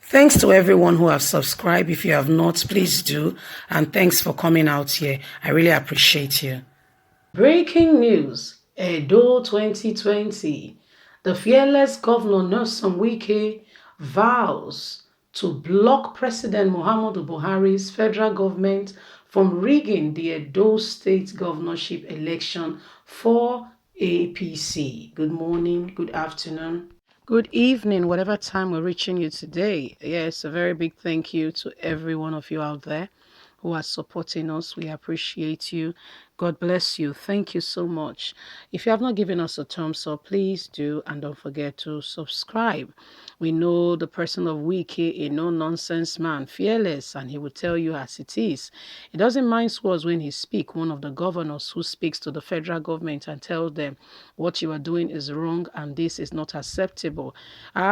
Thanks to everyone who have subscribed. If you have not, please do. And thanks for coming out here. I really appreciate you. Breaking news. Edo 2020. The fearless Governor Nelson Wike vows to block President Muhammadu Buhari's federal government from rigging the Edo State governorship election for APC. Good morning, good afternoon. Good evening, whatever time we're reaching you today. Yes, a very big thank you to every one of you out there who are supporting us. We appreciate you. God bless you. Thank you so much. If you have not given us a thumbs up, please do, and don't forget to subscribe. We know the person of Wike, a no-nonsense man, fearless, and he will tell you as it is. He doesn't mind words when he speaks. One of the governors who speaks to the federal government and tells them what you are doing is wrong and this is not acceptable.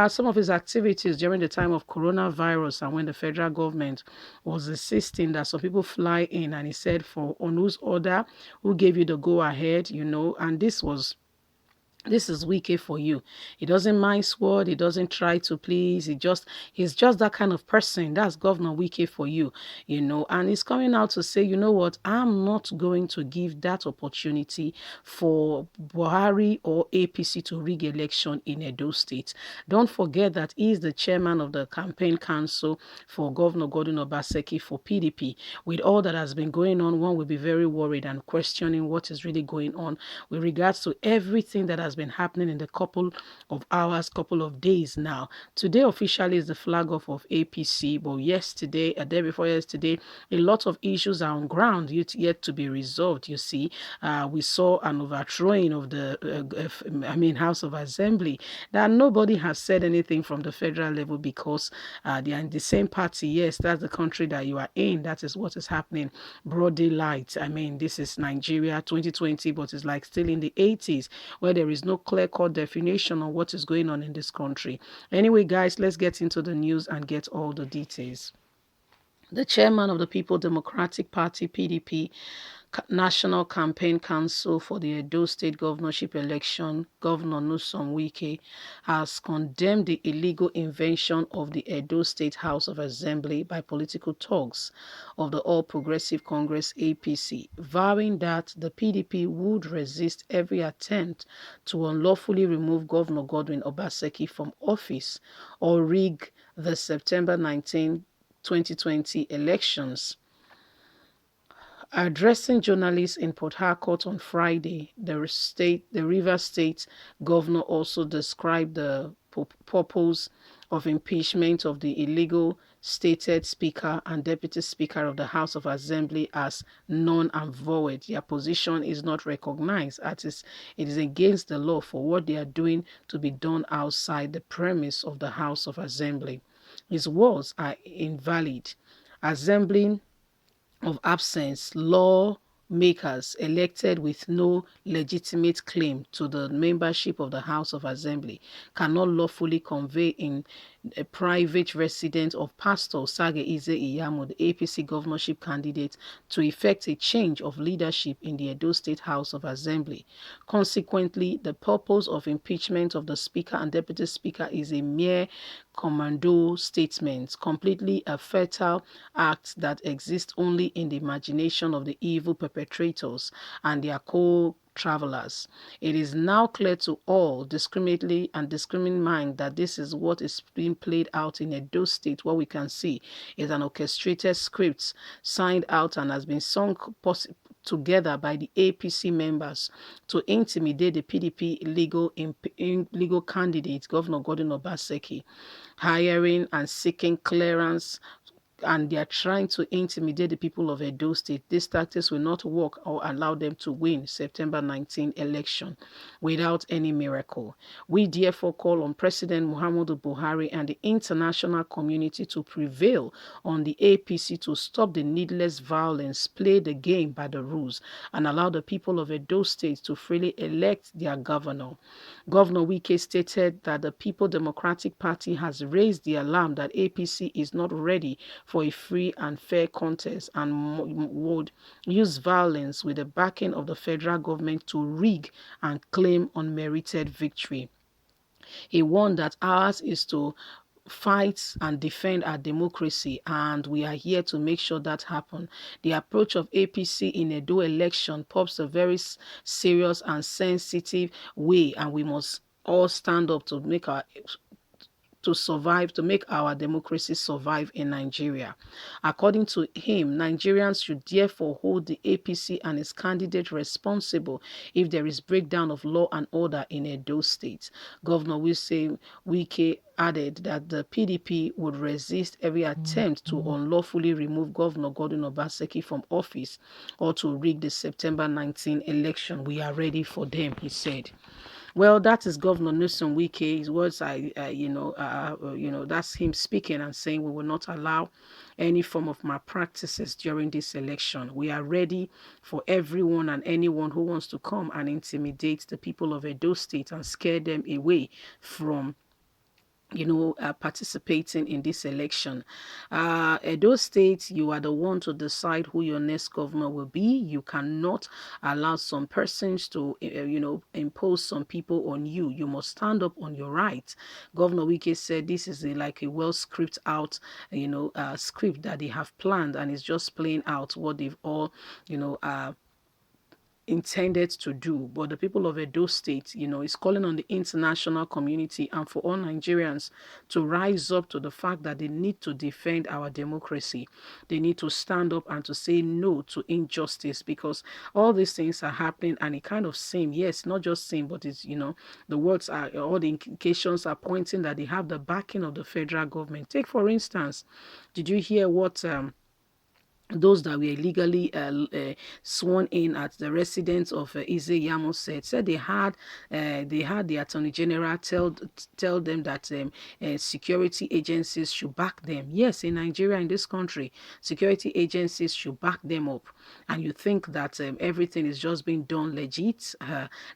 Some of his activities during the time of coronavirus and when the federal government was insisting that some people fly in, and he said, for on whose order, who gave you the go ahead, and this is Wike for you. He doesn't mind sword. He doesn't try to please. He's just that kind of person. That's Governor Wike for you, and he's coming out to say, you know what, I'm not going to give that opportunity for Buhari or APC to rig election in Edo State. Don't forget that he is the chairman of the campaign council for Governor Gordon Obaseki for PDP. With all that has been going on, one will be very worried and questioning what is really going on with regards to everything that has been happening in the couple of hours, couple of days now. Today officially is the flag off of APC, but yesterday, a day before yesterday, a lot of issues are on ground yet to be resolved. You see, we saw an overthrowing of the House of Assembly that nobody has said anything from the federal level because they are in the same party. Yes, that's the country that you are in. That is what is happening. Broad daylight. This is Nigeria 2020, but it's like still in the 80s where there is no clear-cut definition on what is going on in this country. Anyway, guys, let's get into the news and get all the details. The chairman of the People Democratic Party, PDP, National Campaign Council for the Edo State governorship election, Governor Nyesom Wike, has condemned the illegal invention of the Edo State House of Assembly by political thugs of the All Progressive Congress APC, vowing that the PDP would resist every attempt to unlawfully remove Governor Godwin Obaseki from office or rig the September 19, 2020 elections. Addressing journalists in Port Harcourt on Friday, the Rivers State governor also described the purpose of impeachment of the illegal stated Speaker and Deputy Speaker of the House of Assembly as null and void. Their position is not recognized. It is against the law for what they are doing to be done outside the premise of the House of Assembly. His words are invalid. Assembling of absence, lawmakers elected with no legitimate claim to the membership of the House of Assembly cannot lawfully convey in a private residence of Pastor Sage Ize Iyamu, the APC governorship candidate, to effect a change of leadership in the Edo State House of Assembly. Consequently, the purpose of impeachment of the Speaker and Deputy Speaker is a mere commando statement, completely a fertile act that exists only in the imagination of the evil perpetrators and their co-travelers. It is now clear to all discriminately and discriminating mind that this is what is being played out in Edo State. What we can see is an orchestrated script signed out and has been sung together by the APC members to intimidate the PDP legal candidate, Governor Gordon Obaseki, hiring and seeking clearance, and they are trying to intimidate the people of Edo State. These tactics will not work or allow them to win September 19 election without any miracle. We therefore call on President Muhammadu Buhari and the international community to prevail on the APC to stop the needless violence, play the game by the rules, and allow the people of Edo State to freely elect their governor. Governor Wike stated that the People Democratic Party has raised the alarm that APC is not ready for a free and fair contest and would use violence with the backing of the federal government to rig and claim unmerited victory. He warned that ours is to fight and defend our democracy, and we are here to make sure that happen. The approach of APC in Edo election pops a very serious and sensitive way, and we must all stand up to make our to survive, to make our democracy survive in Nigeria. According to him, Nigerians should therefore hold the APC and its candidate responsible if there is breakdown of law and order in Edo State. Governor Wike added that the PDP would resist every attempt to unlawfully remove Governor Godwin Obaseki from office or to rig the September 19 election. We are ready for them, he said. Well, that is Governor Newsom Wike. His words are, that's him speaking and saying we will not allow any form of malpractices during this election. We are ready for everyone and anyone who wants to come and intimidate the people of Edo State and scare them away from participating in this election. Edo State, you are the one to decide who your next governor will be. You cannot allow some persons to, impose some people on you. You must stand up on your right. Governor Wike said this is like a well scripted out, script that they have planned, and it's just playing out what they've all, intended to do. But the people of Edo State, is calling on the international community and for all Nigerians to rise up to the fact that they need to defend our democracy. They need to stand up and to say no to injustice, because all these things are happening and it kind of seems, yes, not just seem, but it's, the words are, all the indications are pointing that they have the backing of the federal government. Take, for instance, did you hear what those that were illegally sworn in at the residence of Ize Yamo said they had the Attorney General tell them that security agencies should back them. Yes, in Nigeria, in this country, security agencies should back them up. And you think that everything is just being done legit.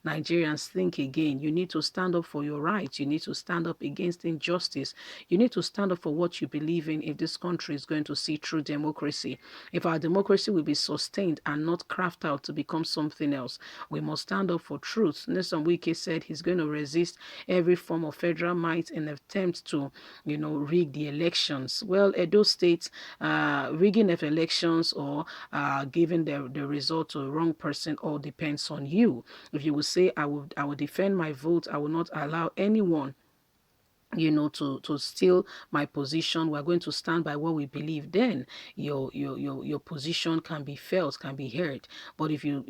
Nigerians, think again. You need to stand up for your rights. You need to stand up against injustice. You need to stand up for what you believe in if this country is going to see true democracy. If our democracy will be sustained and not craft out to become something else, we must stand up for truth. Nyesom Wike said he's going to resist every form of federal might in an attempt to, rig the elections. Well, Edo State, rigging of elections or giving the result to a wrong person all depends on you. If you will say, I will defend my vote, I will not allow anyone to steal my position. We're going to stand by what we believe. Then your position can be felt, can be heard. But if you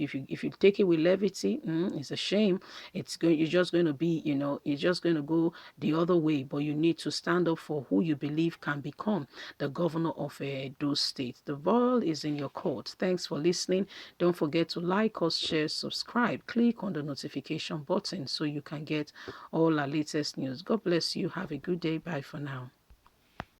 take it with levity, it's a shame. You're just going to be, you're just going to go the other way. But you need to stand up for who you believe can become the governor of those states. The ball is in your court. Thanks for listening. Don't forget to like us, share, subscribe. Click on the notification button so you can get all our latest news. God bless you. Have a good day. Bye for now.